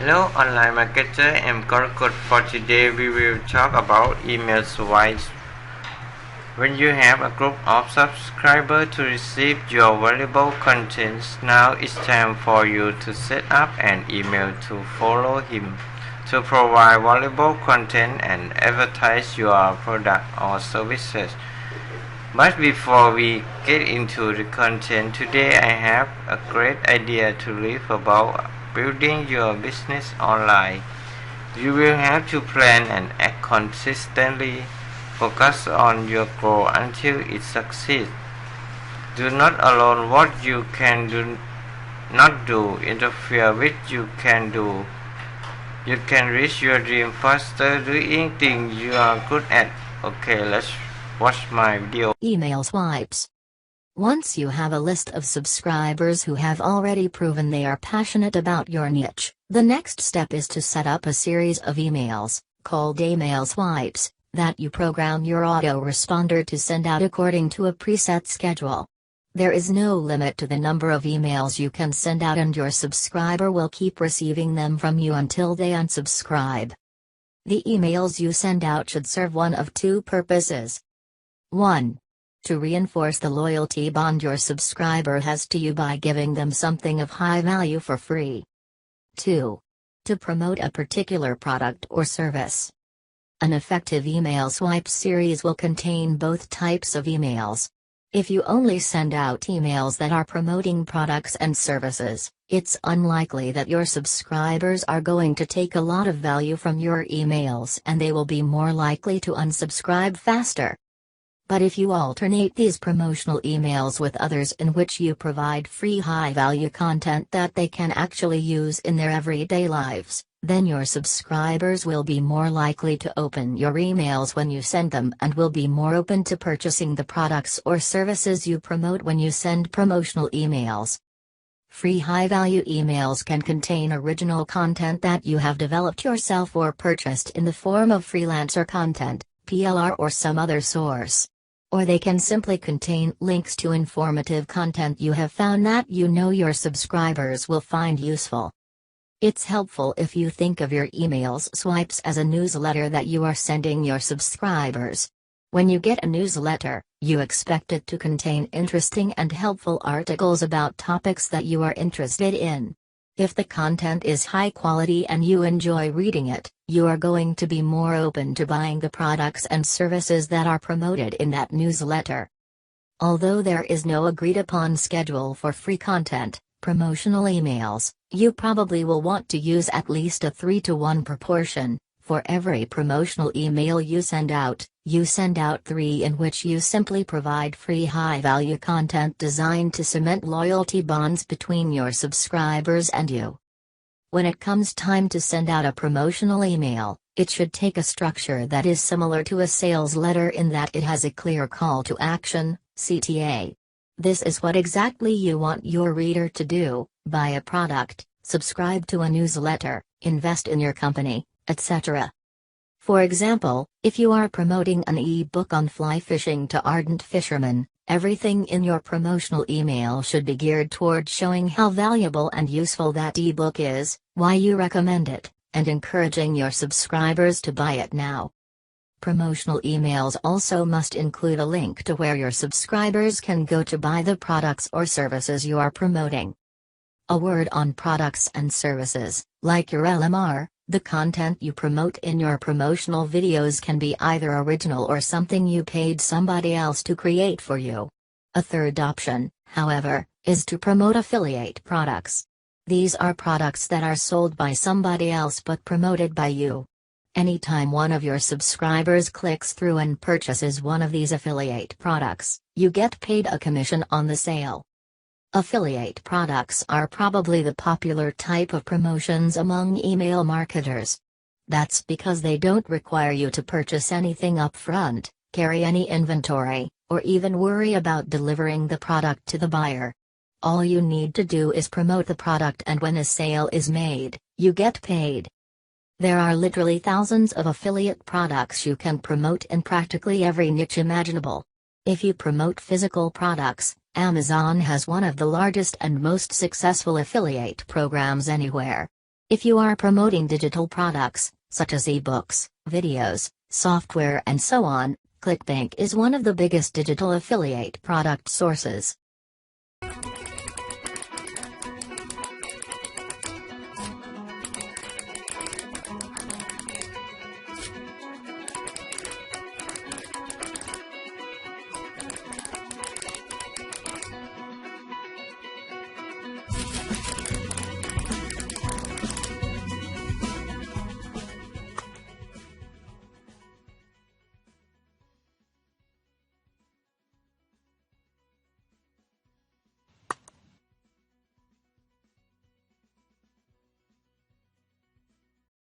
Hello online marketer, I'm Korkut. For today we will talk about email swipes. When you have a group of subscribers to receive your valuable content, now it's time for you to set up an email to follow him, to provide valuable content and advertise your product or services. But before we get into the content today, I have a great idea to leave about building your business online. You will have to plan and act consistently. Focus on your goal until it succeeds. Do not allow what you can do not do interfere with you can do. You can reach your dream faster doing things you are good at. Okay, let's watch my video. Email swipes. Once you have a list of subscribers who have already proven they are passionate about your niche, the next step is to set up a series of emails, called email swipes, that you program your autoresponder to send out according to a preset schedule. There is no limit to the number of emails you can send out, and your subscriber will keep receiving them from you until they unsubscribe. The emails you send out should serve one of two purposes. 1. To reinforce the loyalty bond your subscriber has to you by giving them something of high value for free. 2. To promote a particular product or service. An effective email swipe series will contain both types of emails. If you only send out emails that are promoting products and services, it's unlikely that your subscribers are going to take a lot of value from your emails, and they will be more likely to unsubscribe faster. But if you alternate these promotional emails with others in which you provide free high-value content that they can actually use in their everyday lives, then your subscribers will be more likely to open your emails when you send them and will be more open to purchasing the products or services you promote when you send promotional emails. Free high-value emails can contain original content that you have developed yourself or purchased in the form of freelancer content, PLR, or some other source. Or they can simply contain links to informative content you have found that you know your subscribers will find useful. It's helpful if you think of your emails swipes as a newsletter that you are sending your subscribers. When you get a newsletter, you expect it to contain interesting and helpful articles about topics that you are interested in. If the content is high quality and you enjoy reading it, you are going to be more open to buying the products and services that are promoted in that newsletter. Although there is no agreed upon schedule for free content, promotional emails, you probably will want to use at least a 3-to-1 proportion. For every promotional email you send out 3 in which you simply provide free high-value content designed to cement loyalty bonds between your subscribers and you. When it comes time to send out a promotional email, it should take a structure that is similar to a sales letter in that it has a clear call to action, CTA. This is what exactly you want your reader to do: buy a product, subscribe to a newsletter, invest in your company, etc. For example, if you are promoting an e-book on fly fishing to ardent fishermen, everything in your promotional email should be geared toward showing how valuable and useful that e-book is, why you recommend it, and encouraging your subscribers to buy it now. Promotional emails also must include a link to where your subscribers can go to buy the products or services you are promoting. A word on products and services, like your LMR. The content you promote in your promotional videos can be either original or something you paid somebody else to create for you. A third option, however, is to promote affiliate products. These are products that are sold by somebody else but promoted by you. Anytime one of your subscribers clicks through and purchases one of these affiliate products, you get paid a commission on the sale. Affiliate products are probably the popular type of promotions among email marketers. That's because they don't require you to purchase anything upfront, carry any inventory, or even worry about delivering the product to the buyer. All you need to do is promote the product, and when a sale is made, you get paid. There are literally thousands of affiliate products you can promote in practically every niche imaginable. If you promote physical products, Amazon has one of the largest and most successful affiliate programs anywhere. If you are promoting digital products, such as ebooks, videos, software and so on, ClickBank is one of the biggest digital affiliate product sources.